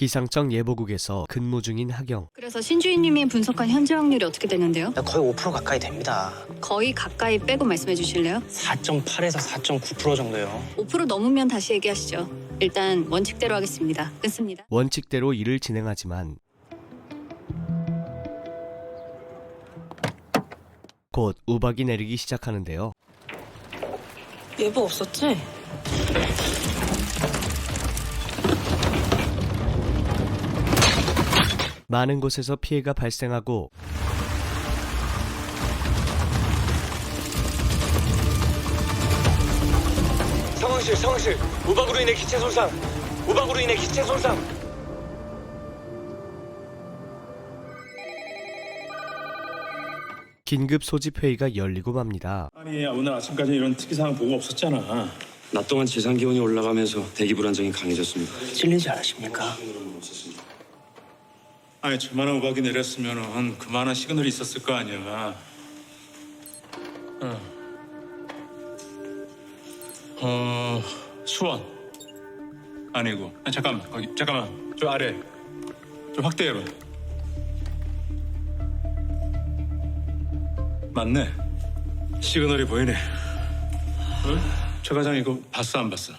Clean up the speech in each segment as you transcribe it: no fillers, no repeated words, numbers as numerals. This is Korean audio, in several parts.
기상청 예보국에서 근무 중인 하경. 그래서 신주인님이 분석한 현재 확률이 어떻게 되는데요? 거의 5% 가까이 됩니다. 거의 가까이 빼고 말씀해 주실래요? 4.8에서 4.9% 정도요. 5% 넘으면 다시 얘기하시죠. 일단 원칙대로 하겠습니다. 끊습니다. 원칙대로 일을 진행하지만 곧 우박이 내리기 시작하는데요. 예보 없었지? 많은 곳에서 피해가 발생하고 상황실. 우박으로 인해 기체 손상. 긴급 소집 회의가 열리고 맙니다. 아니 오늘 아침까지 이런 특이사항 보고 없었잖아. 낮 동안 지상 기온이 올라가면서 대기 불안정이 강해졌습니다. 찔리지 않으십니까? 아니 저만한 우박이 내렸으면은 그만한 시그널이 있었을 거 아니야. 수원 아니고. 잠깐만 저 아래 좀 확대해봐. 맞네. 시그널이 보이네. 최 과장 이거 봤어 안 봤어?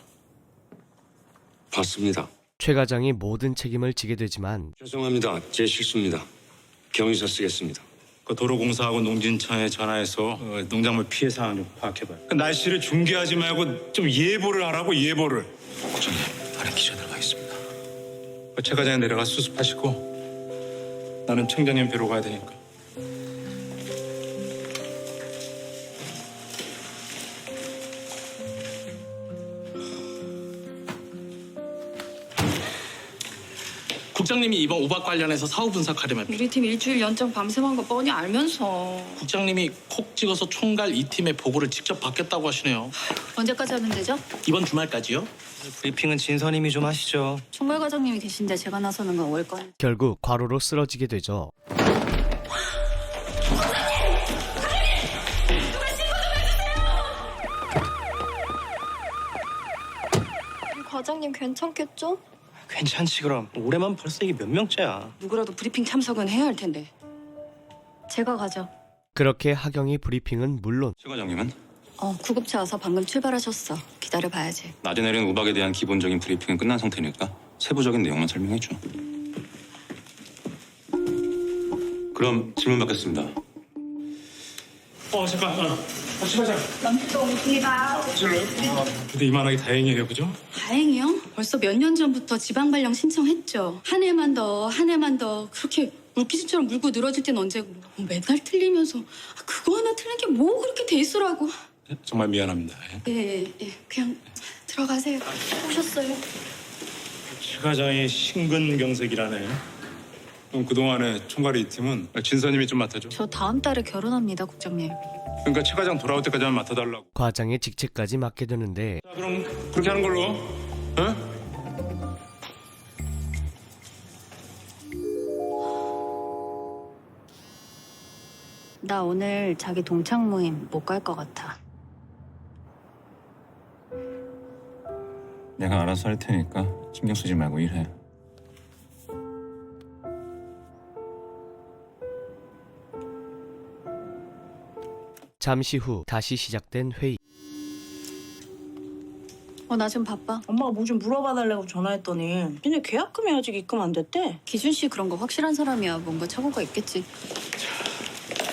봤습니다. 최 과장이 모든 책임을 지게 되지만 죄송합니다. 제 실수입니다. 경위서 쓰겠습니다. 그 도로공사하고 농진청에 전화해서 농작물 피해 상황 좀 파악해봐요. 그 날씨를 중계하지 말고 좀 예보를 하라고, 예보를. 국장님, 안에 기자 들어가겠습니다. 최 과장이 내려가 수습하시고 나는 청장님 뵈러 가야 되니까. 국장님이 이번 우박 관련해서 사후 분석하려면 우리 팀 일주일 연장 밤샘한 거 뻔히 알면서. 국장님이 콕 찍어서 총괄 이 팀의 보고를 직접 받겠다고 하시네요. 언제까지 하면 되죠? 이번 주말까지요? 브리핑은 진선님이 좀 하시죠. 총괄 과장님이 계신데 제가 나서는 건 월권. 결국 과로로 쓰러지게 되죠. 과장님 괜찮겠죠? 괜찮지 그럼. 올해만 벌써 이게 몇 명째야. 누구라도 브리핑 참석은 해야 할 텐데. 제가 가죠. 그렇게 하경이 브리핑은 물론 최 과장님은 구급차 와서 방금 출발하셨어. 기다려봐야지. 낮에 내린 우박에 대한 기본적인 브리핑은 끝난 상태니까 세부적인 내용만 설명해줘. 그럼 질문 받겠습니다. 잠깐. 최 과장. 근데 이만하게 다행이에요, 그죠? 다행이요? 벌써 몇 년 전부터 지방 발령 신청했죠. 한 해만 더 그렇게 물귀신처럼 물고 늘어질 땐 언제고. 맨날 틀리면서 그거 하나 틀린 게 뭐 그렇게 돼 있으라고. 정말 미안합니다. 예. 그냥 들어가세요. 오셨어요? 최 과장이 신근경색이라네. 그럼 그동안에 총괄이 이 팀은 진선님이 좀 맡아줘. 저 다음 달에 결혼합니다, 국장님. 그러니까 최 과장 돌아올 때까지만 맡아달라고. 과장의 직책까지 맡게 되는데 자, 그럼 그렇게 하는 걸로. 나 오늘 자기 동창 모임 못 갈 것 같아. 내가 알아서 할 테니까 신경 쓰지 말고 일해. 잠시 후 다시 시작된 회의. 나 좀 바빠. 엄마가 뭐 좀 물어봐달라고 전화했더니 근데 계약금이 아직 입금 안 됐대. 기준 씨 그런 거 확실한 사람이야. 뭔가 착오가 있겠지.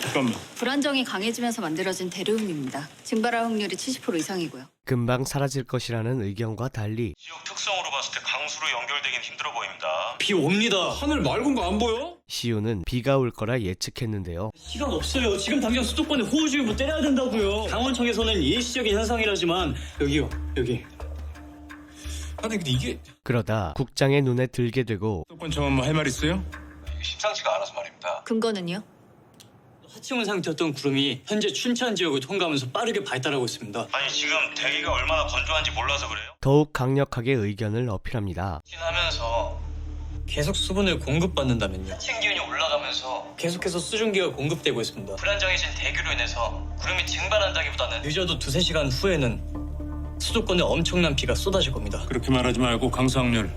잠깐만. 불안정이 강해지면서 만들어진 대류음입니다. 증발할 확률이 70% 이상이고요. 금방 사라질 것이라는 의견과 달리 지역 특성으로 봤을 때 강수로 연결되긴 힘들어 보입니다. 비 옵니다. 하늘 맑은 거 안 보여? 시우는 비가 올 거라 예측했는데요. 시간 없어요. 지금 당장 수도권에 호우주의보 때려야 된다고요. 강원청에서는 일시적인 현상이라지만 여기요. 여기. 아니 근데 이게 그러다 국장의 눈에 들게 되고 수도권청은 뭐 할 말 있어요? 이게 심상치가 않아서 말입니다. 근거는요? 하층원 상태였던 구름이 현재 춘천 지역을 통과하면서 빠르게 발달하고 있습니다. 아니 지금 대기가 얼마나 건조한지 몰라서 그래요? 더욱 강력하게 의견을 어필합니다. 하면서 계속 수분을 공급받는다면요. 하층 기온이 올라가면서 계속해서 수증기가 공급되고 있습니다. 불안정해진 대기로 인해서 구름이 증발한다기보다는 늦어도 2-3시간 후에는 수도권에 엄청난 비가 쏟아질 겁니다. 그렇게 말하지 말고 강수 확률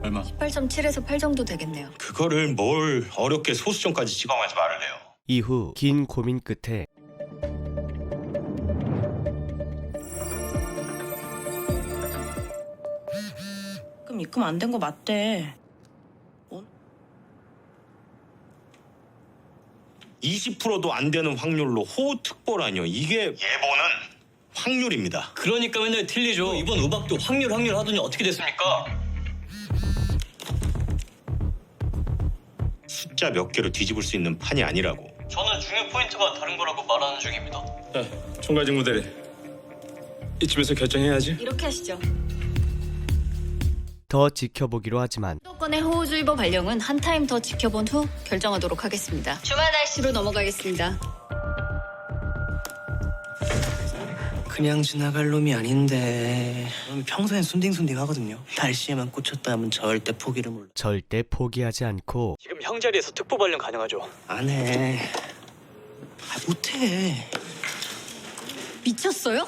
얼마? 18.7에서 8 정도 되겠네요. 그거를 뭘 어렵게 소수점까지 찍어. 하지 말을래요. 이후 긴 고민 끝에 그럼 입금 안 된 거 맞대. 20%도 안 되는 확률로 호특보라뇨. 이게 예보는 확률입니다. 그러니까 맨날 틀리죠. 이번 우박도 확률 하더니 어떻게 됐습니까? 숫자 몇 개로 뒤집을 수 있는 판이 아니라고. 저는 중요 포인트가 다른 거라고 말하는 중입니다. 자, 총괄 직무대리. 이쯤에서 결정해야지. 이렇게 하시죠. 더 지켜보기로 하지만 수도권의 호우주의보 발령은 한 타임 더 지켜본 후 결정하도록 하겠습니다. 주말 날씨로 넘어가겠습니다. 그냥 지나갈 놈이 아닌데. 평소엔 순딩순딩 하거든요. 날씨에만 꽂혔다 하면 절대 포기를 몰라. 절대 포기하지 않고 지금 형 자리에서 특보 발령 가능하죠? 안 해. 못해. 미쳤어요?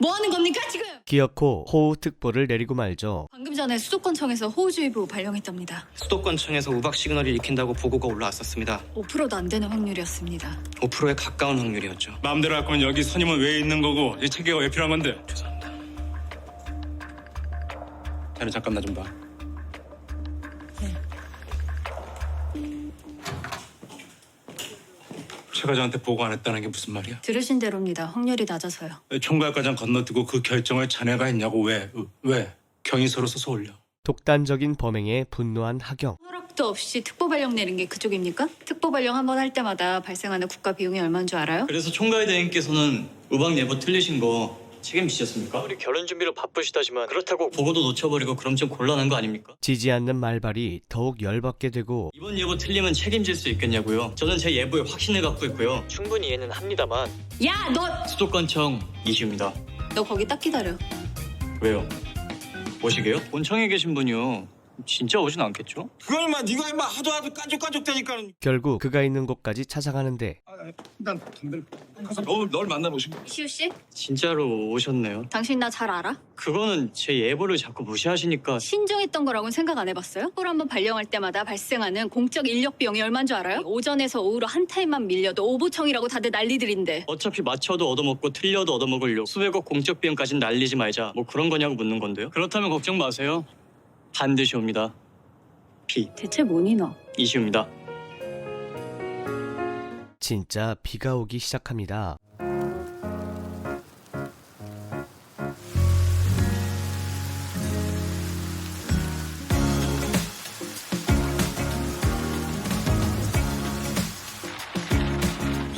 뭐 하는 겁니까 지금? 기어코 호우특보를 내리고 말죠. 방금 전에 수도권청에서 호우주의보 발령했답니다. 수도권청에서 우박 시그널이 읽힌다고 보고가 올라왔었습니다. 5%도 안 되는 확률이었습니다. 5%에 가까운 확률이었죠. 마음대로 할 거면 여기 선임은 왜 있는 거고 이 체계가 왜 필요한 건데? 죄송합니다. 자네 잠깐 나 좀 봐. 최 과장한테 보고 안 했다는 게 무슨 말이야? 들으신 대로입니다. 확률이 낮아서요. 총괄 과장 건너뛰고 그 결정을 자네가 했냐고. 왜? 경위서로 써서 올려. 독단적인 범행에 분노한 하경. 허락도 없이 특보 발령 내린 게 그쪽입니까? 특보 발령 한 번 할 때마다 발생하는 국가 비용이 얼마인 줄 알아요? 그래서 총괄 대행께서는 우박 예보 틀리신 거 책임지셨습니까? 우리 결혼 준비로 바쁘시다지만 그렇다고 보고도 놓쳐버리고 그럼 좀 곤란한 거 아닙니까? 지지 않는 말발이 더욱 열받게 되고 이번 예보 틀리면 책임질 수 있겠냐고요? 저는 제 예보에 확신을 갖고 있고요. 충분히 이해는 합니다만 야, 수도권청 이슈입니다. 너 거기 딱 기다려. 왜요? 오시게요? 본청에 계신 분이요. 진짜 오진 않겠죠? 그걸 네가 임마 하도 까죽까죽 되니까. 결국 그가 있는 곳까지 찾아가는데 난 담배를 가서 널 만나러 오신 거야. 시우 씨, 진짜로 오셨네요. 당신 나 잘 알아? 그거는 제 예보를 자꾸 무시하시니까 신중했던 거라고는 생각 안 해봤어요? 홀 한번 발령할 때마다 발생하는 공적 인력 비용이 얼마인 줄 알아요? 오전에서 오후로 한 타임만 밀려도 오보청이라고 다들 난리들인데. 어차피 맞춰도 얻어먹고 틀려도 얻어먹으려고 수백억 공적 비용까진 날리지 말자 뭐 그런 거냐고 묻는 건데요. 그렇다면 걱정 마세요. 반드시 옵니다. 비 대체 뭐니 너? 이슈입니다. 진짜 비가 오기 시작합니다.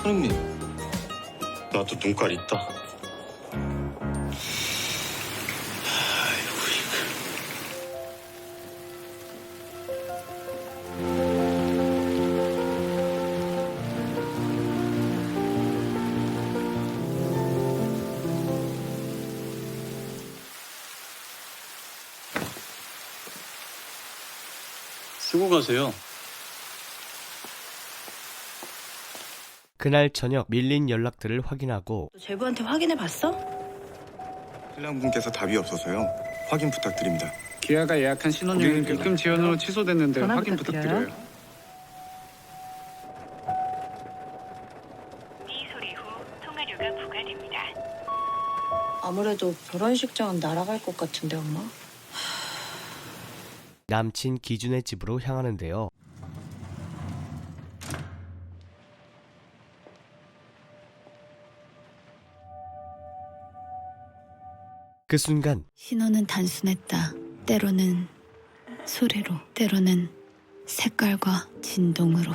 선생님, 나도 눈깔 있다. 쓰고 가세요. 그날 저녁 밀린 연락들을 확인하고 제부한테 확인해 봤어? 신랑분께서 답이 없어서요. 확인 부탁드립니다. 기아가 예약한 신혼여행 입금 지연 후 취소됐는데 전화 확인 부탁드려요. 부탁드려요. 아무래도 결혼식장은 날아갈 것 같은데 엄마? 남친 기준의 집으로 향하는데요. 그 순간 신호는 단순했다. 때로는 소리로, 때로는 색깔과 진동으로.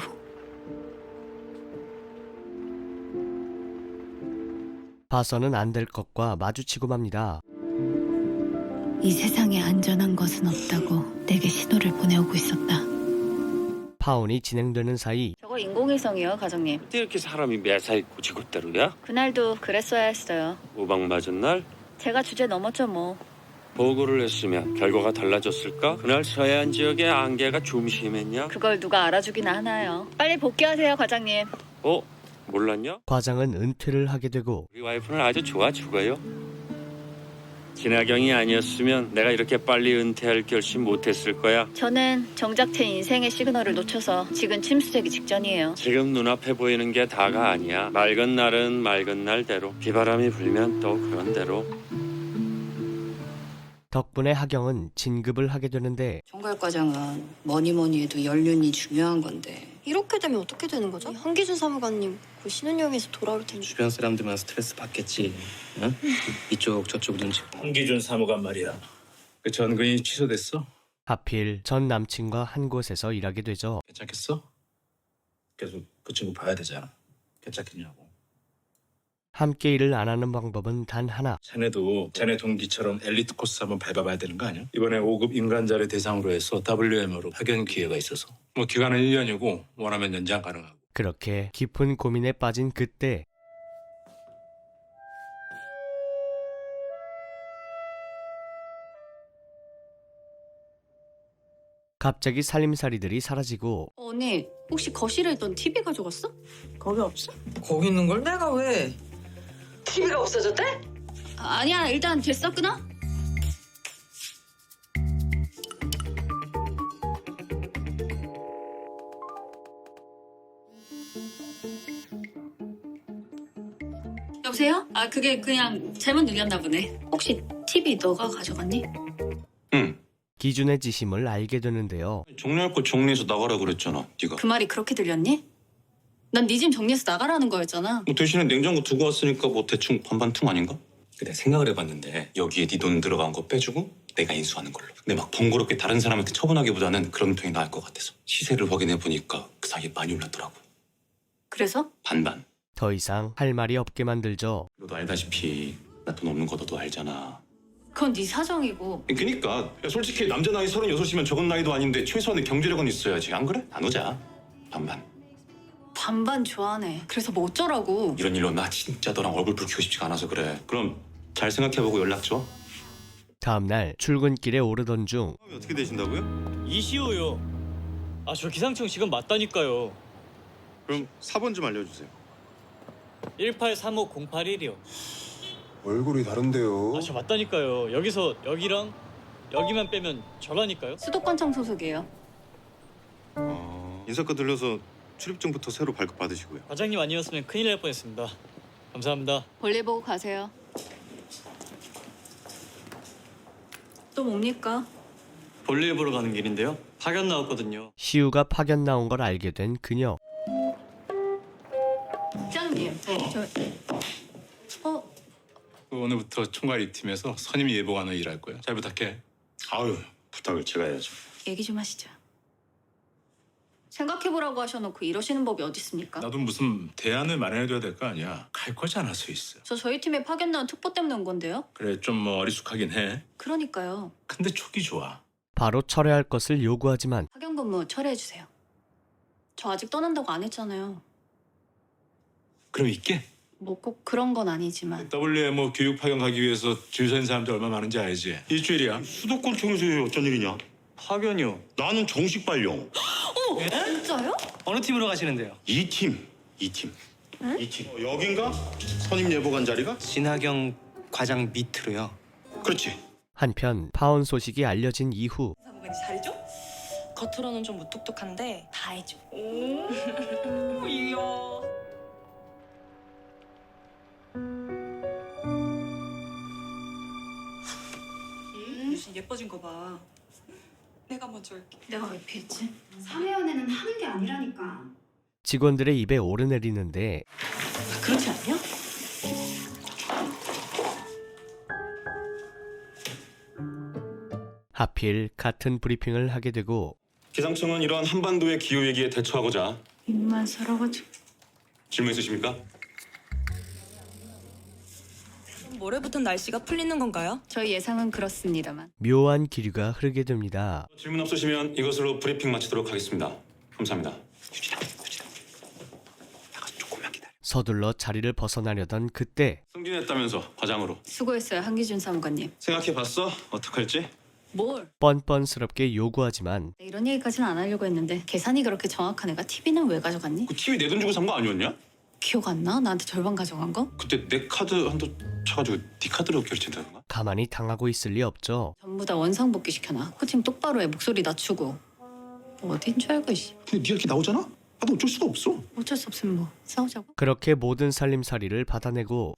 봐서는 안 될 것과 마주치고 맙니다. 이 세상에 안전한 것은 없다고 내게 신호를 보내오고 있었다. 파혼이 진행되는 사이 저거 인공위성이요, 과장님. 어떻게 이렇게 사람이 매사에 고치고대로야? 그날도 그랬어야 했어요. 우박 맞은 날 제가 주제 넘었죠 뭐. 보고를 했으면 결과가 달라졌을까? 그날 서해안 지역에 안개가 좀 심했냐? 그걸 누가 알아주긴 하나요. 빨리 복귀하세요, 과장님. 몰랐냐? 과장은 은퇴를 하게 되고 우리 와이프는 아주 좋아 죽어요. 진하경이 아니었으면 내가 이렇게 빨리 은퇴할 결심 못했을 거야. 저는 정작 제 인생의 시그널을 놓쳐서 지금 침수되기 직전이에요. 지금 눈앞에 보이는 게 다가 아니야. 맑은 날은 맑은 날대로, 비바람이 불면 또 그런 대로. 덕분에 하경은 진급을 하게 되는데 총괄과장은 뭐니 해도 연륜이 중요한 건데 이렇게 되면 어떻게 되는 거죠? 한기준 사무관님 그 신혼여행에서 돌아올 텐데. 주변 사람들만 스트레스 받겠지. 응? 이쪽 저쪽 눈치. 한기준 사무관 말이야. 그 전근이 취소됐어? 하필 전 남친과 한 곳에서 일하게 되죠. 괜찮겠어? 계속 그 친구 봐야 되잖아. 괜찮겠냐고. 함께 일을 안 하는 방법은 단 하나. 자네도 자네 동기처럼 엘리트 코스 한번 밟아봐야 되는 거 아니야? 이번에 5급 인간자를 대상으로 해서 WM으로 파견 기회가 있어서 뭐 기간은 1년이고 원하면 연장 가능하고. 그렇게 깊은 고민에 빠진 그때 갑자기 살림살이들이 사라지고 언니 혹시 거실에 있던 TV 가져갔어? 거기 없어? 거기 있는 걸 내가 왜? TV가 없어졌대? 아니야 일단 됐어 끊어? 여보세요? 아 그게 그냥 잘못 눌렸나 보네. 혹시 TV 너가 가져갔니? 응. 기준의 지심을 알게 되는데요. 정리할 거 정리해서 나가라 그랬잖아. 네가. 그 말이 그렇게 들렸니? 난 네 짐 정리해서 나가라는 거였잖아. 뭐 대신에 냉장고 두고 왔으니까 뭐 대충 반반퉁 아닌가? 근데 생각을 해봤는데 여기에 네 돈 들어간 거 빼주고 내가 인수하는 걸로. 근데 막 번거롭게 다른 사람한테 처분하기보다는 그런 편이 나을 것 같아서 시세를 확인해 보니까 그 사이에 많이 올랐더라고. 그래서? 반반. 더 이상 할 말이 없게 만들죠. 너도 알다시피 나 돈 없는 거 너도 알잖아. 그건 네 사정이고. 그니까 야, 솔직히 남자 나이 36이면 적은 나이도 아닌데 최소한의 경제력은 있어야지. 안 그래? 나누자. 반반. 반반 좋아하네. 그래서 뭐 어쩌라고. 이런 일로 나 진짜 너랑 얼굴 붉히고 싶지가 않아서 그래. 그럼 잘 생각해보고 연락 줘. 다음날 출근길에 오르던 중 어떻게 되신다고요? 이시호요. 아 저 기상청 지금 맞다니까요. 그럼 4번 좀 알려주세요. 1835081이요. 얼굴이 다른데요. 아 저 맞다니까요. 여기서 여기랑 여기만 빼면 저라니까요. 수도권청 소속이에요. 인사과 들려서 출입증부터 새로 발급 받으시고요. 과장님 아니었으면 큰일 날 뻔했습니다. 감사합니다. 볼일 보고 가세요. 또 뭡니까? 볼일 보러 가는 길인데요. 파견 나왔거든요. 시우가 파견 나온 걸 알게 된 그녀. 부장님. 오늘부터 총괄 이 팀에서 선임 예보관으로 일할 거야. 잘 부탁해. 아유, 부탁을 제가 해야죠. 얘기 좀 하시죠. 생각해보라고 하셔놓고 이러시는 법이 어디 있습니까? 나도 무슨 대안을 마련해둬야 될 거 아니야. 갈 거잖아, 스위스. 저 저희 팀에 파견 나온 특보 때문에 온 건데요. 그래, 좀 뭐 어리숙하긴 해. 그러니까요. 근데 촉이 좋아. 바로 철회할 것을 요구하지만 파견 근무 철회해주세요. 저 아직 떠난다고 안 했잖아요. 그럼 있게. 뭐 꼭 그런 건 아니지만. WMO 교육 파견 가기 위해서 줄 서 있는 사람들 얼마 많은지 알지? 일주일이야. 수도권청에서 어쩐 일이냐? 파견이요. 나는 정식 발령. 진짜요? 어느 팀으로 가시는데요? 2팀. 여긴가? 선임 예보관 자리가? 진하경 과장 밑으로요. 그렇지. 한편 파혼 소식이 알려진 이후 사무관이 잘해줘? 겉으로는 좀 무뚝뚝한데 다 해줘. 이야. 유신 예뻐진 거 봐. 내가 먼저 할게. 내가 왜 피했지? 사회연애는 하는 게 아니라니까. 직원들의 입에 오르내리는데 그렇지 않냐? 하필 같은 브리핑을 하게 되고 기상청은 이러한 한반도의 기후 위기에 대처하고자 입만 살아가지고. 질문 있으십니까? 모레부터 날씨가 풀리는 건가요? 저희 예상은 그렇습니다만. 묘한 기류가 흐르게 됩니다. 질문 없으시면 이것으로 브리핑 마치도록 하겠습니다. 감사합니다. 서둘러 자리를 벗어나려던 그때 승진했다면서 과장으로. 수고했어요, 한기준 사무관님. 생각해봤어? 어떡할지? 뭘? 뻔뻔스럽게 요구하지만 이런 얘기까지는 안 하려고 했는데 계산이 그렇게 정확한 애가 TV는 왜 가져갔니? 그 TV 내 돈 주고 산 거 아니었냐? 기억 안 나? 나한테 절반 가져간 거? 그때 내 카드 한도 차가지고 네 카드로 결제된다던가? 가만히 당하고 있을 리 없죠. 전부 다 원상복귀 시켜놔. 코칭 똑바로 해. 목소리 낮추고. 어딘 줄 알고 씨. 근데 네가 이렇게 나오잖아? 나도 어쩔 수가 없어. 어쩔 수 없으면 뭐 싸우자고. 그렇게 모든 살림살이를 받아내고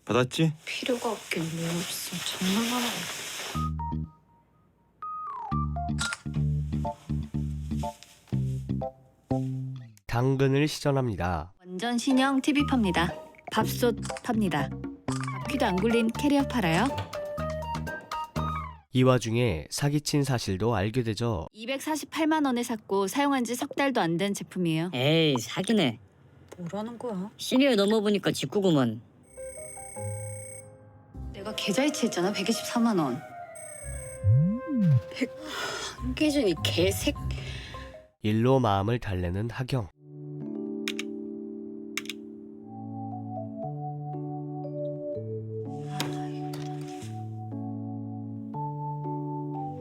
받았지? 필요가 없긴 뭐 없어. 장난하나. 당근을 시전합니다. 완전 신형 TV 팝니다. 밥솥 팝니다. 바퀴도 안 굴린 캐리어 팔아요. 이 와중에 사기친 사실도 알게 되죠. 248만 원에 샀고 사용한 지 석 달도 안 된 제품이에요. 에이 사기네. 뭐라는 거야? 시니어 넘어보니까 직구구먼. 내가 계좌이체했잖아. 124만 원. 한기준이 개색. 일로 마음을 달래는 하경.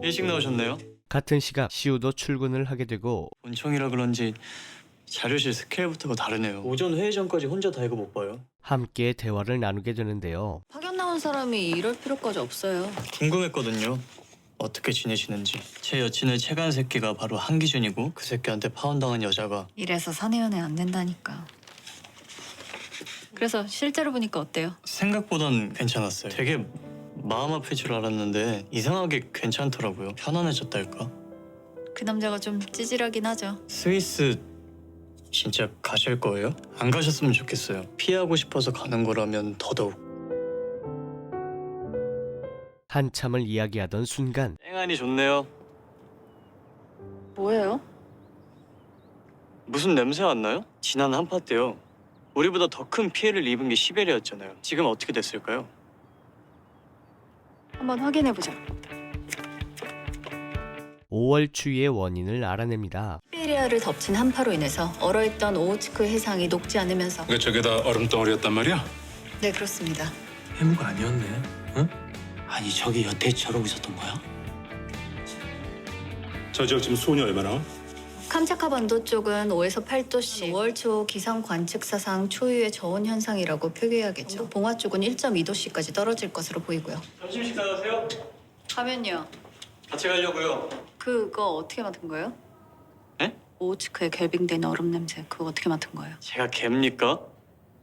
일찍 나오셨네요. 같은 시각 시우도 출근을 하게 되고 본청이라 그런지 자료실 스케일부터가 다르네요. 오전 회의 전까지 혼자 다 이거 못 봐요. 함께 대화를 나누게 되는데요. 파견 나온 사람이 이럴 필요까지 없어요. 궁금했거든요. 어떻게 지내시는지. 제 여친의 체간 새끼가 바로 한기준이고 그 새끼한테 파혼당한 여자가 이래서 사내연애 안 된다니까. 그래서 실제로 보니까 어때요? 생각보단 괜찮았어요. 되게 마음 아플 줄 알았는데 이상하게 괜찮더라고요. 편안해졌달까? 그 남자가 좀 찌질하긴 하죠. 스위스 진짜 가실 거예요? 안 가셨으면 좋겠어요. 피하고 싶어서 가는 거라면 더더욱. 한참을 이야기하던 순간 땡안이 좋네요. 뭐예요? 무슨 냄새 안 나요? 지난 한파 때요. 우리보다 더 큰 피해를 입은 게 시베리아였잖아요. 지금 어떻게 됐을까요? 한번 확인해보자. 5월 추위의 원인을 알아냅니다. 시베리아를 덮친 한파로 인해서 얼어있던 오호츠크 해상이 녹지 않으면서. 그 저게 다 얼음덩어리였단 말이야? 네, 그렇습니다. 해무가 아니었네. 응? 아니 저기 여태처럼 있었던 거야? 저 지역 지금 수온이 얼마나? 캄차카 반도 쪽은 5에서 8도씨, 5월 초 기상 관측사상 초유의 저온 현상이라고 표기해야겠죠. 봉화 쪽은 1.2도씨까지 떨어질 것으로 보이고요. 점심 식사하세요? 가면요. 같이 가려고요. 그거 어떻게 맡은 거예요? 네? 오호츠크에 결빙된 얼음 냄새, 그거 어떻게 맡은 거예요? 제가 갭니까?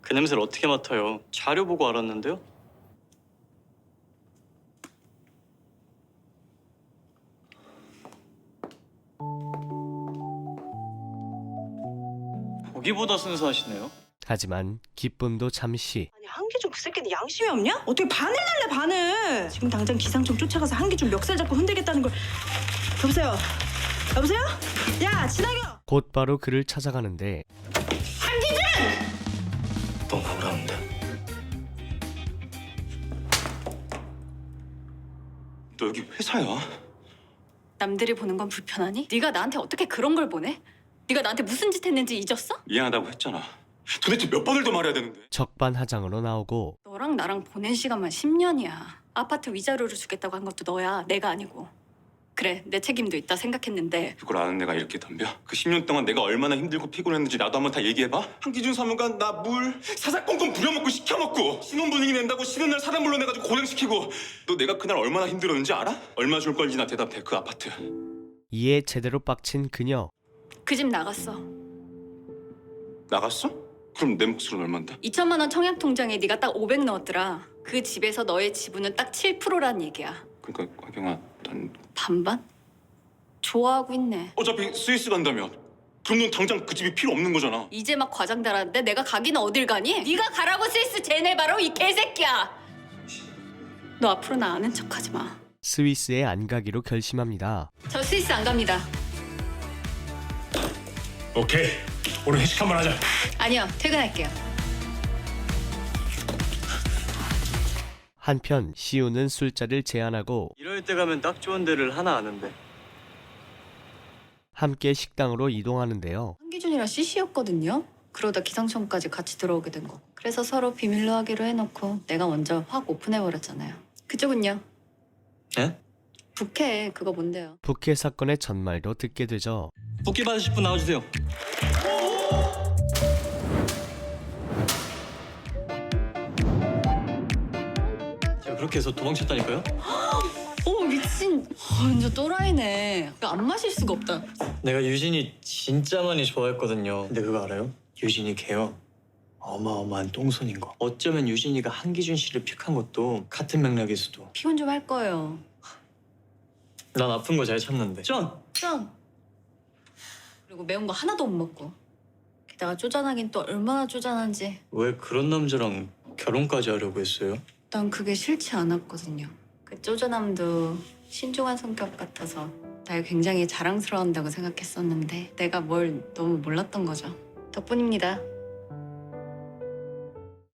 그 냄새를 어떻게 맡아요? 자료 보고 알았는데요. 보기보다 순수하시네요. 하지만 기쁨도 잠시. 아니 한기준 그 새끼는 양심이 없냐? 어떻게 반을 날래 반을? 지금 당장 기상청 쫓아가서 한기준 멱살 잡고 흔들겠다는 걸. 여보세요? 여보세요? 야 진학영! 곧바로 그를 찾아가는데 한기준! 또 나오라는데. 너 여기 회사야? 남들이 보는 건 불편하니? 네가 나한테 어떻게 그런 걸 보내? 네가 나한테 무슨 짓 했는지 잊었어? 미안하다고 했잖아. 도대체 몇 번을 더 말해야 되는데? 적반하장으로 나오고 너랑 나랑 보낸 시간만 10년이야. 아파트 위자료를 주겠다고 한 것도 너야, 내가 아니고. 그래, 내 책임도 있다 생각했는데 그걸 아는 내가 이렇게 덤벼? 그 10년 동안 내가 얼마나 힘들고 피곤했는지 나도 한번 다 얘기해봐? 한기준 사무관 나 물 사사건건 부려먹고 시켜먹고 신혼 분위기 낸다고 쉬는 날 사람 불러내가지고 고생시키고 너 내가 그날 얼마나 힘들었는지 알아? 얼마 줄 건지 나 대답해. 그 아파트 이에 제대로 빡친 그녀. 그 집 나갔어. 나갔어? 그럼 내 몫은 얼만데? 2천만 원 청약 통장에 네가 딱 500 넣었더라. 그 집에서 너의 지분은 딱 7%란 얘기야. 그러니까 하경아 난 반반? 좋아하고 있네. 어차피 스위스 간다면 그럼 넌 당장 그 집이 필요 없는 거잖아. 이제 막 과장 달았는데 내가 가기는 어딜 가니? 네가 가라고 스위스 제네바로 이 개새끼야. 너 앞으로 나 아는 척하지 마. 스위스에 안 가기로 결심합니다. 저 스위스 안 갑니다. 오케이. 오늘 회식 한번 하자. 아니요, 퇴근할게요. 한편 시우는 술자리를 제안하고 이럴 때 가면 딱 좋은 데를 하나 아는데. 함께 식당으로 이동하는데요. 한기준이랑 CC였거든요. 그러다 기상청까지 같이 들어오게 된 거. 그래서 서로 비밀로 하기로 해놓고 내가 먼저 확 오픈해버렸잖아요. 그쪽은요? 예? 국회 그거 뭔데요? 부캐 사건의 전말도 듣게 되죠. 복귀 받으실 분 나와주세요. 제가 그렇게 해서 도망쳤다니까요? 미친. 완전 또라이네. 안 마실 수가 없다. 내가 유진이 진짜 많이 좋아했거든요. 근데 그거 알아요? 유진이 걔요. 어마어마한 똥손인 거. 어쩌면 유진이가 한기준 씨를 픽한 것도 같은 맥락일 수도. 피곤 좀 할 거예요. 난 아픈 거 잘 참는데. 전! 그리고 매운 거 하나도 못 먹고. 게다가 쪼잔하긴 또 얼마나 쪼잔한지. 왜 그런 남자랑 결혼까지 하려고 했어요? 난 그게 싫지 않았거든요. 그 쪼잔함도 신중한 성격 같아서 날 굉장히 자랑스러워한다고 생각했었는데 내가 뭘 너무 몰랐던 거죠. 덕분입니다.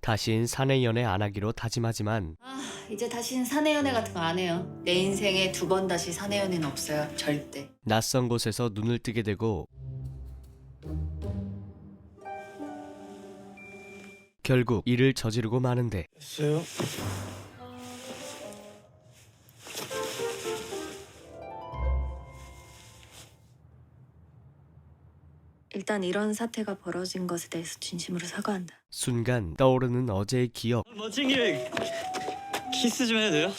다신 사내 연애 안 하기로 다짐하지만 이제 다시는 사내 연애 같은 거 안 해요. 내 인생에 2번 다시 사내 연애는 없어요. 절대. 낯선 곳에서 눈을 뜨게 되고 결국 일을 저지르고 마는데 됐어요? 일단 이런 사태가 벌어진 것에 대해서 진심으로 사과한다. 순간 떠오르는 어제의 기억. 멋진 기획. 키스 좀 해도 돼요?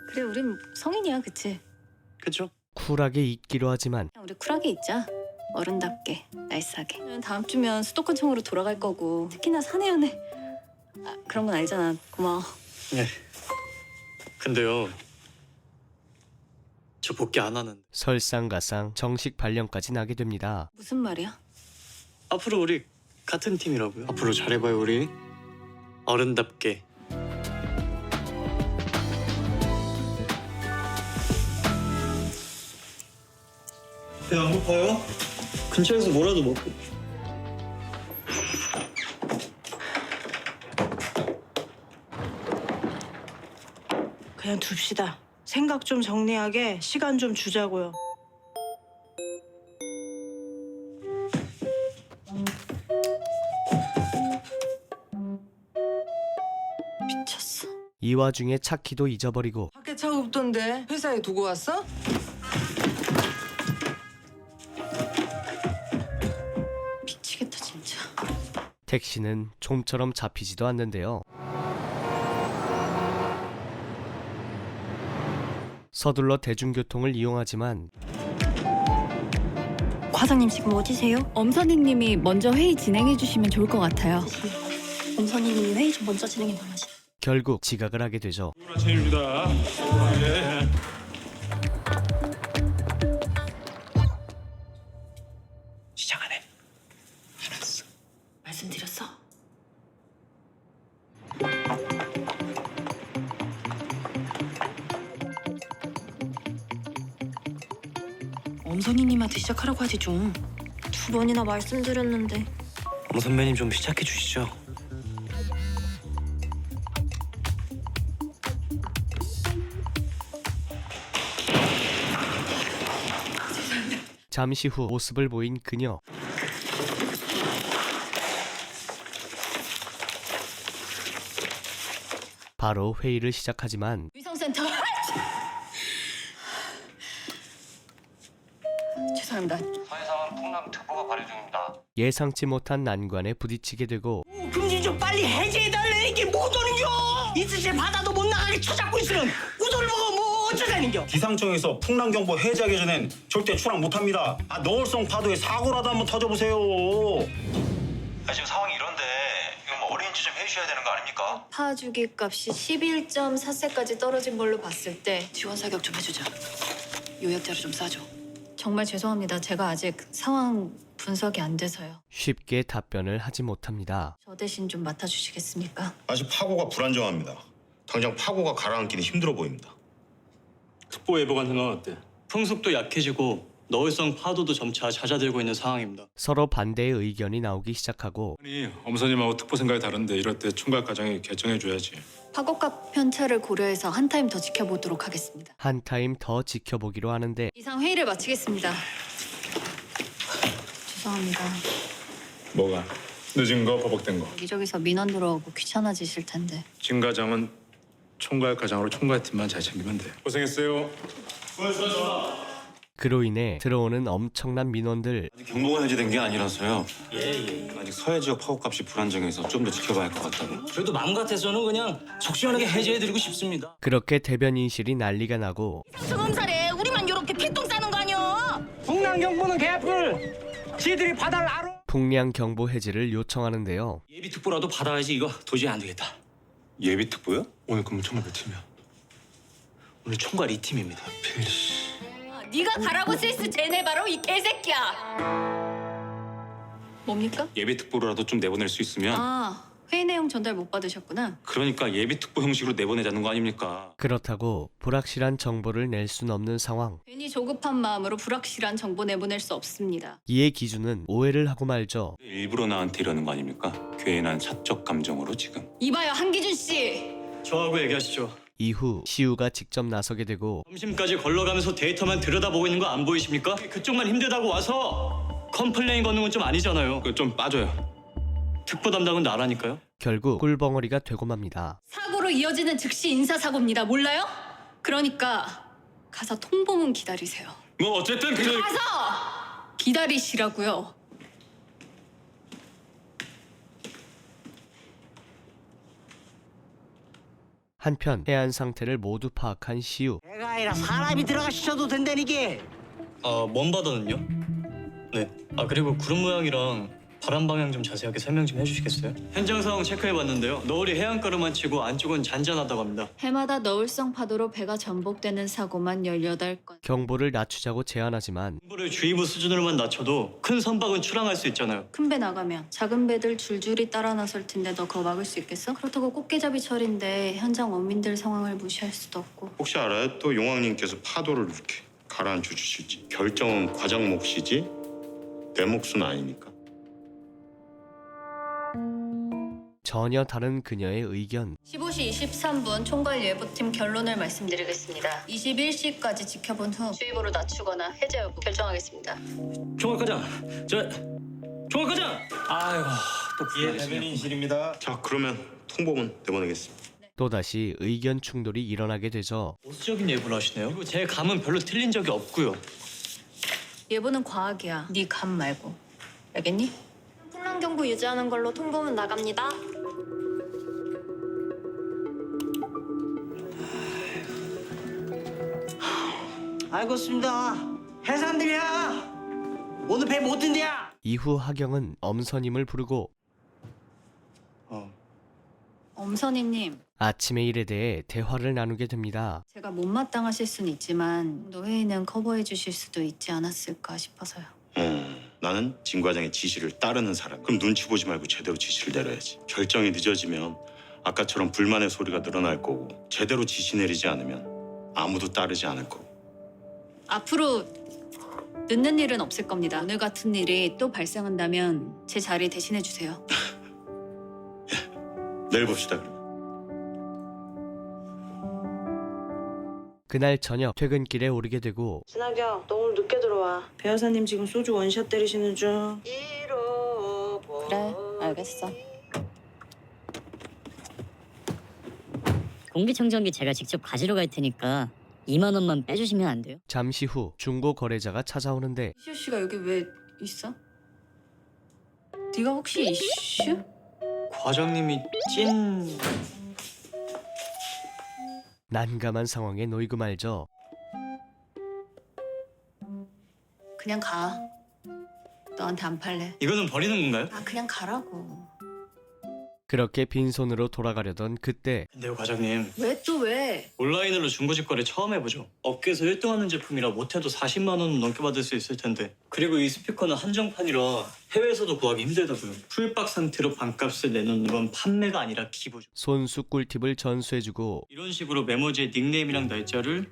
그래, 우린 성인이야, 그치? 그쵸? 쿨하게 잊기로 하지만 그냥 우리 쿨하게 있자. 어른답게, 나이스하게. 다음 주면 수도권청으로 돌아갈 거고 특히나 사내 연애 그런 건 알잖아. 고마워. 네. 근데요. 저 복귀 안 하는데. 설상가상 정식 발령까지 나게 됩니다. 무슨 말이야? 앞으로 우리 같은 팀이라고요. 앞으로 잘해봐요 우리. 어른답게. 배 안 고파요? 근처에서 뭐라도 먹고. 그냥 둡시다. 생각 좀 정리하게 시간 좀 주자고요. 미쳤어. 이 와중에 차키도 잊어버리고 밖에 차 없던데 회사에 두고 왔어? 미치겠다 진짜. 택시는 좀처럼 잡히지도 않는데요. 서둘러 대중교통을 이용하지만 과장님 지금 어디세요? 엄선희님이 먼저 회의 진행해 주시면 좋을 것 같아요. 엄선희님이 회의 좀 먼저 진행해 달라시. 결국 지각을 하게 되죠. 아침입니다. 시작 안 해. 알았어. 말씀드렸어. 엄선희님한테 시작하라고 하지 좀. 2번이나 말씀드렸는데. 어머 선배님 좀 시작해 주시죠. 잠시 후 모습을 보인 그녀. 바로 회의를 시작하지만 위성센터. 죄송합니다. 사회상은 풍랑특보가 발효 중입니다. 예상치 못한 난관에 부딪히게 되고 금지 좀 빨리 해제해달라는 게 뭐더는겨? 이틀째 바다도 못 나가게 쳐잡고 있으면 우도를 보고 뭐 어쩌자는겨? 기상청에서 풍랑경보 해제하기 전엔 절대 출항 못합니다. 노을성 파도에 사고라도 한번 터져보세요. 지금 상황이 이런데 이거 뭐 어린이집 좀 해주셔야 되는 거 아닙니까? 파주기 값이 11.4세까지 떨어진 걸로 봤을 때 지원 사격 좀 해주자. 요약자료 좀 싸줘. 정말 죄송합니다. 제가 아직 상황 분석이 안 돼서요. 쉽게 답변을 하지 못합니다. 저 대신 좀 맡아주시겠습니까? 아직 파고가 불안정합니다. 당장 파고가 가라앉기는 힘들어 보입니다. 특보 예보관은 어때? 풍속도 약해지고 너울성 파도도 점차 잦아들고 있는 상황입니다. 서로 반대의 의견이 나오기 시작하고 아니 엄선님하고 특보 생각이 다른데 이럴 때 총괄 과장이 결정해줘야지. 파고값 편차를 고려해서 한 타임 더 지켜보도록 하겠습니다. 한 타임 더 지켜보기로 하는데 이상 회의를 마치겠습니다. 죄송합니다. 뭐가? 늦은 거 버벅된 거. 여기저기서 민원 들어오고 귀찮아지실 텐데. 진 과장은 총괄 과장으로 총괄팀만 잘 챙기면 돼. 고생했어요. 그로 인해 들어오는 엄청난 민원들. 아직 경보가 해제된 게 아니라서요. 아직 서해 지역 파고값이 불안정해서 좀 더 지켜봐야 할 것 같다고. 저도 마음 같아서는 그냥 속 시원하게 해제해드리고 싶습니다. 그렇게 대변인실이 난리가 나고 승음살에 우리만 이렇게 피똥 싸는 거 아니야? 풍랑경보는 개뿔. 지들이 바다를 알아. 풍량 경보 해제를 요청하는데요. 예비특보라도 받아야지. 이거 도저히 안 되겠다. 예비특보요? 오늘 그럼 총괄 몇 팀이야? 오늘 총괄 2팀입니다. 필시. 네가 가라고 쓸수 쟤네 바로 이 개새끼야. 뭡니까? 예비특보라도 좀 내보낼 수 있으면 아, 회의 내용 전달 못 받으셨구나. 그러니까 예비특보 형식으로 내보내자는 거 아닙니까? 그렇다고 불확실한 정보를 낼 순 없는 상황. 괜히 조급한 마음으로 불확실한 정보 내보낼 수 없습니다. 이에 기준은 오해를 하고 말죠. 일부러 나한테 이러는 거 아닙니까? 괜한 사적 감정으로 지금. 이봐요, 한기준 씨. 저하고 얘기하시죠. 이후 시우가 직접 나서게 되고 점심까지 걸러가면서 데이터만 들여다보고 있는 거 안 보이십니까? 그쪽만 힘들다고 와서 컴플레인 걷는 건 좀 아니잖아요. 그거 좀 빠져요. 특보 담당은 나라니까요. 결국 꿀벙어리가 되고 맙니다. 사고로 이어지는 즉시 인사사고입니다. 몰라요? 그러니까 가서 통보문 기다리세요. 뭐 어쨌든 가서 기다리시라고요. 한편 해안 상태를 모두 파악한 시우. 내가 아니라 사람이 들어가 씻어도 된다니게. 먼 바다는요? 네. 그리고 구름 모양이랑 바람 방향 좀 자세하게 설명 좀 해주시겠어요? 현장 상황 체크해봤는데요. 너울이 해안가로만 치고 안쪽은 잔잔하다고 합니다. 해마다 너울성 파도로 배가 전복되는 사고만 18건. 경보를 낮추자고 제안하지만 정보를 주의보 수준으로만 낮춰도 큰 선박은 출항할 수 있잖아요. 큰 배 나가면 작은 배들 줄줄이 따라 나설 텐데 너 그거 막을 수 있겠어? 그렇다고 꽃게잡이철인데 현장 원민들 상황을 무시할 수도 없고. 혹시 알아요? 또 용왕님께서 파도를 이렇게 가라앉혀 주실지. 결정은 과장 몫이지 내 몫은 아니니까. 전혀 다른 그녀의 의견. 15시 23분 총괄 예보팀 결론을 말씀드리겠습니다. 21시까지 지켜본 후 주의보를 낮추거나 해제 여부 결정하겠습니다. 총괄과장, 총괄과장. 아이고 또 대변인실입니다. 자, 그러면 통보문 내보내겠습니다. 또다시 의견 충돌이 일어나게 되죠. 보수적인 예보를 하시네요. 그리고 제 감은 별로 틀린 적이 없고요. 예보는 과학이야. 네 감 말고. 알겠니? 풍랑경보 유지하는 걸로 통보문 나갑니다. 알겠습니다. 해산들이야. 오늘 배 못 든대야. 이후 하경은 엄선임을 부르고 엄선희님, 아침의 일에 대해 대화를 나누게 됩니다. 제가 못마땅하실 수는 있지만 노회의는 커버해 주실 수도 있지 않았을까 싶어서요. 나는 진 과장의 지시를 따르는 사람. 그럼 눈치 보지 말고 제대로 지시를 내려야지. 결정이 늦어지면 아까처럼 불만의 소리가 늘어날 거고 제대로 지시 내리지 않으면 아무도 따르지 않을 거고. 앞으로 늦는 일은 없을 겁니다. 오늘 같은 일이 또 발생한다면 제 자리 대신해 주세요. 내일 봅시다 그럼. 그날 저녁 퇴근길에 오르게 되고 준하경, 너 오늘 늦게 들어와. 배 여사님 지금 소주 원샷 때리시는 중. 그래, 알겠어. 공기청정기 제가 직접 가지러 갈 테니까 2만 원만 빼주시면 안 돼요? 잠시 후 중고 거래자가 찾아오는데 이슈 씨가 여기 왜 있어? 네가 혹시 이슈? 과장님이 찐... 난감한 상황에 놓이고 말죠. 그냥 가. 너한테 안 팔래. 이거는 버리는 건가요? 그냥 가라고. 그렇게 빈손으로 돌아가려던 그때 근데요 과장님, 왜 또 왜? 온라인으로 중고집 거래 처음 해보죠. 업계에서 1등하는 제품이라 못해도 40만 원 넘게 받을 수 있을 텐데. 그리고 이 스피커는 한정판이라 해외에서도 구하기 힘들다고요. 풀박 상태로 반값을 내놓는 건 판매가 아니라 기부죠. 손수 꿀팁을 전수해주고 이런 식으로 메모지에 닉네임이랑 날짜를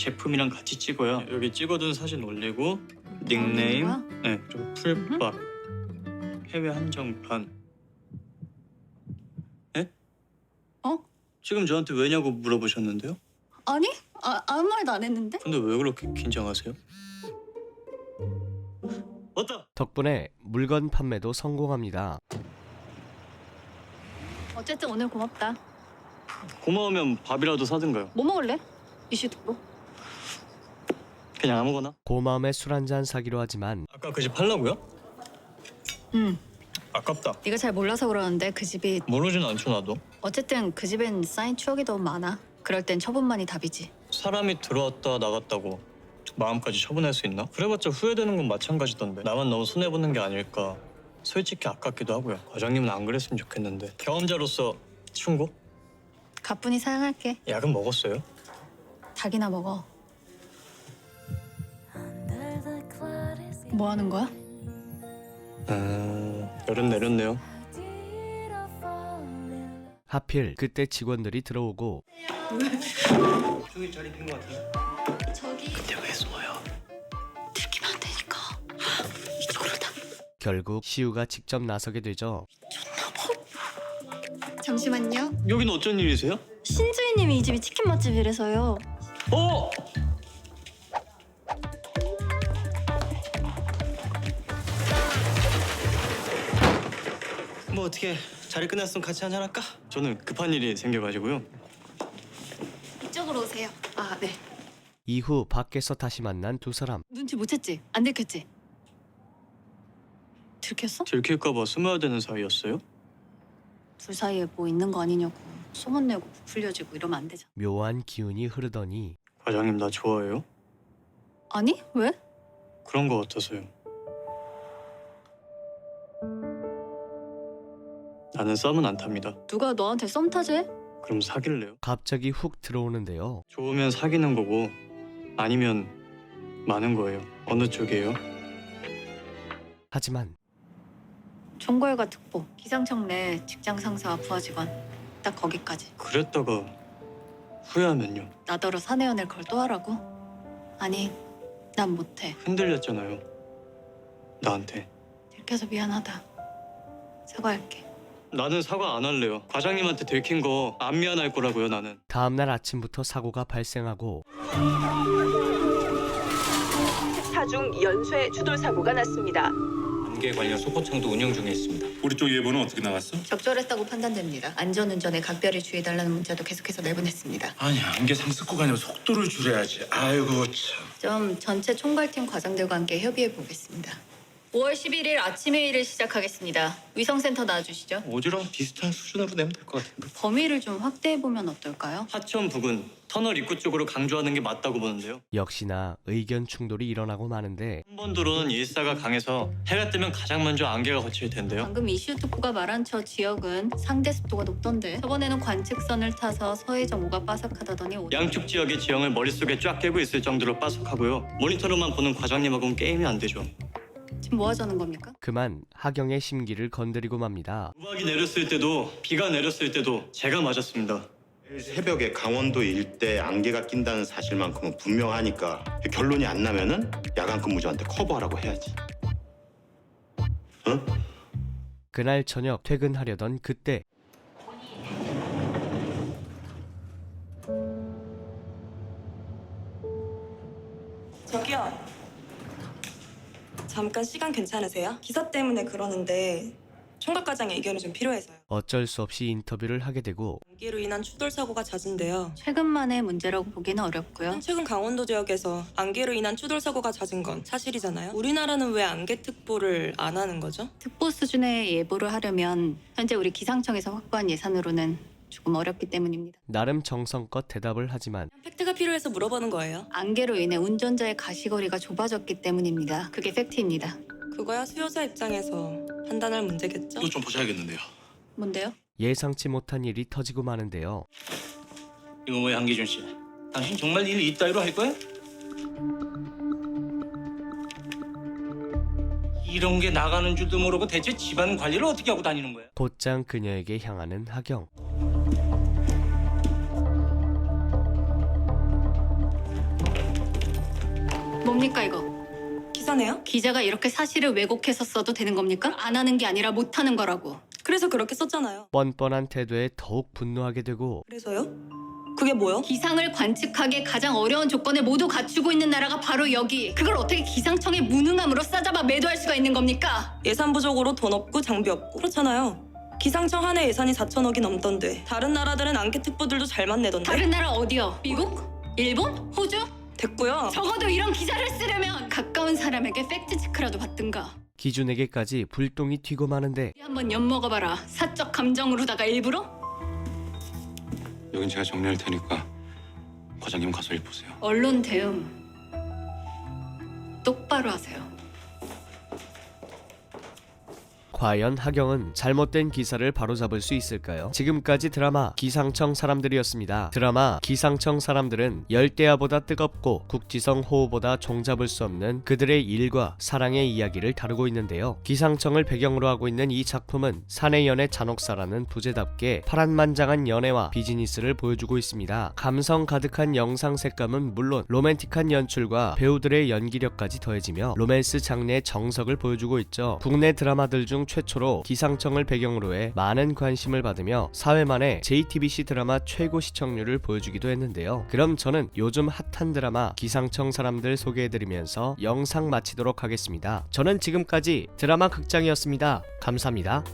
제품이랑 같이 찍어요. 여기 찍어둔 사진 올리고 닉네임, 네, 그리고 풀박, 해외 한정판. 예? 지금 저한테 왜냐고 물어보셨는데요? 아니? 아무 말도 안 했는데? 근데 왜 그렇게 긴장하세요? 덕분에 물건 판매도 성공합니다. 어쨌든 오늘 고맙다. 고마우면 밥이라도 사든가요. 뭐 먹을래? 이슈 듣고. 그냥 아무거나. 고마움에 술 한잔 사기로 하지만 아까 그 집 팔라고요? 응. 아깝다. 네가 잘 몰라서 그러는데 그 집이 모르진 않죠 나도. 어쨌든 그 집엔 쌓인 추억이 너무 많아. 그럴 땐 처분만이 답이지. 사람이 들어왔다 나갔다고 마음까지 처분할 수 있나? 그래봤자 후회되는 건 마찬가지던데. 나만 너무 손해보는 게 아닐까. 솔직히 아깝기도 하고요. 과장님은 안 그랬으면 좋겠는데. 경험자로서 충고? 가뿐히 사양할게. 약은 먹었어요? 닭이나 먹어. 뭐 하는 거야? 열은 내렸네요. 하필 그때 직원들이 들어오고 저기 자리 빈 것 같아요. 저기. 근데 왜 숨어요? 들키면 안 되니까. 이쪽으로 다. 결국 시우가 직접 나서게 되죠. 잠시만요. 여기는 어쩐 일이세요? 신주인님이 이 집이 치킨 맛집이라서요. 어! 뭐 어떻게 자리 끝났으면 같이 한잔 할까? 저는 급한 일이 생겨가지고요. 이쪽으로 오세요. 아, 네. 이후 밖에서 다시 만난 두 사람. 눈치 못 챘지? 안 들켰지? 들켰어? 들킬까 봐 숨어야 되는 사이였어요? 둘 사이에 뭐 있는 거 아니냐고 소문내고 부풀려지고 이러면 안 되잖아. 묘한 기운이 흐르더니 과장님 나 좋아해요? 아니? 왜? 그런 거 같아서요. 나는 썸은 안 탑니다. 누가 너한테 썸 타재? 그럼 사귈래요? 갑자기 훅 들어오는데요. 좋으면 사귀는 거고 아니면 많은 거예요. 어느 쪽이에요? 하지만 총괄과 특보, 기상청 내 직장 상사와 부하 직원 딱 거기까지. 그랬다가 후회하면요? 나더러 사내 연애를 그걸 또 하라고? 아니, 난 못해. 흔들렸잖아요. 나한테. 들켜서 미안하다. 사과할게. 나는 사과 안 할래요. 과장님한테 들킨 거 안 미안할 거라고요, 나는. 다음날 아침부터 사고가 발생하고 사중 연쇄 추돌 사고가 났습니다. 안개 관련 소포창도 운영 중에 있습니다. 우리 쪽 예보는 어떻게 나갔어? 적절했다고 판단됩니다. 안전운전에 각별히 주의해달라는 문자도 계속해서 내보냈습니다. 아니 안개 상습구가 아니라 속도를 줄여야지. 아이고 참. 좀 전체 총괄팀 과장들과 함께 협의해 보겠습니다. 5월 11일 아침 회의를 시작하겠습니다. 위성센터 나와주시죠. 어제랑 비슷한 수준으로 내면 될 것 같은데. 범위를 좀 확대해 보면 어떨까요? 하천 부근 터널 입구 쪽으로 강조하는 게 맞다고 보는데요. 역시나 의견 충돌이 일어나고 마는데 한번도로는 일사가 강해서 해가 뜨면 가장 먼저 안개가 걷힐 텐데요. 방금 이슈 특보가 말한 저 지역은 상대 습도가 높던데 저번에는 관측선을 타서 서해정 오가 빠삭하다더니 양쪽 지역의 지형을 머릿속에 쫙 깨고 있을 정도로 빠삭하고요. 모니터로만 보는 과장님하고는 게임이 안 되죠. 지금 뭐 하자는 겁니까? 그만 하경의 심기를 건드리고 맙니다. 우박이 내렸을 때도 비가 내렸을 때도 제가 맞았습니다. 새벽에 강원도 일대 안개가 낀다는 사실만큼은 분명하니까 결론이 안 나면은 야간 근무자한테 커버하라고 해야지. 응? 그날 저녁 퇴근하려던 그때 저기요. 잠깐 시간 괜찮으세요? 기사 때문에 그러는데 총각과장의 의견이 좀 필요해서요. 어쩔 수 없이 인터뷰를 하게 되고 안개로 인한 추돌 사고가 잦은데요. 최근만의 문제라고 보기는 어렵고요. 최근 강원도 지역에서 안개로 인한 추돌 사고가 잦은 건 사실이잖아요. 우리나라는 왜 안개 특보를 안 하는 거죠? 특보 수준의 예보를 하려면 현재 우리 기상청에서 확보한 예산으로는 조금 어렵기 때문입니다. 나름 정성껏 대답을 하지만 팩트가 필요해서 물어보는 거예요. 안개로 인해 운전자의 가시거리가 좁아졌기 때문입니다. 그게 팩트입니다. 그거야 수요자 입장에서 판단할 문제겠죠? 이거 좀 보셔야겠는데요. 뭔데요? 예상치 못한 일이 터지고 마는데요. 이거 뭐야 한기준 씨? 당신 정말 일 이따위로 할 거야? 이런 게 나가는 줄도 모르고 대체 집안 관리를 어떻게 하고 다니는 거야? 곧장 그녀에게 향하는 하경. 뭡니까 이거? 기사네요? 기자가 이렇게 사실을 왜곡해서 써도 되는 겁니까? 안 하는 게 아니라 못 하는 거라고. 그래서 그렇게 썼잖아요. 뻔뻔한 태도에 더욱 분노하게 되고 그래서요? 그게 뭐요? 기상을 관측하기에 가장 어려운 조건을 모두 갖추고 있는 나라가 바로 여기. 그걸 어떻게 기상청의 무능함으로 싸잡아 매도할 수가 있는 겁니까? 예산 부족으로 돈 없고 장비 없고 그렇잖아요. 기상청 한 해 예산이 4천억이 넘던데 다른 나라들은 안개 특보들도 잘만 내던데. 다른 나라 어디요? 미국? 일본? 호주? 됐고요. 적어도 이런 기사를 쓰려면 가까운 사람에게 팩트 체크라도 받든가. 기준에게까지 불똥이 튀고 마는데 한번 엿먹어봐라. 사적 감정으로다가 일부러? 여긴 제가 정리할 테니까 과장님 가서 일 보세요. 언론 대응 똑바로 하세요. 과연 하경은 잘못된 기사를 바로잡을 수 있을까요? 지금까지 드라마 기상청 사람들이었습니다. 드라마 기상청 사람들은 열대야보다 뜨겁고 국지성 호우보다 종잡을 수 없는 그들의 일과 사랑의 이야기를 다루고 있는데요. 기상청을 배경으로 하고 있는 이 작품은 사내 연애 잔혹사라는 부제답게 파란만장한 연애와 비즈니스를 보여주고 있습니다. 감성 가득한 영상 색감은 물론 로맨틱한 연출과 배우들의 연기력까지 더해지며 로맨스 장르의 정석을 보여주고 있죠. 국내 드라마들 중 최초로 기상청을 배경으로 해 많은 관심을 받으며 사회만의 JTBC 드라마 최고 시청률을 보여주기도 했는데요. 그럼 저는 요즘 핫한 드라마 기상청 사람들 소개해드리면서 영상 마치도록 하겠습니다. 저는 지금까지 드라마 극장이었습니다. 감사합니다.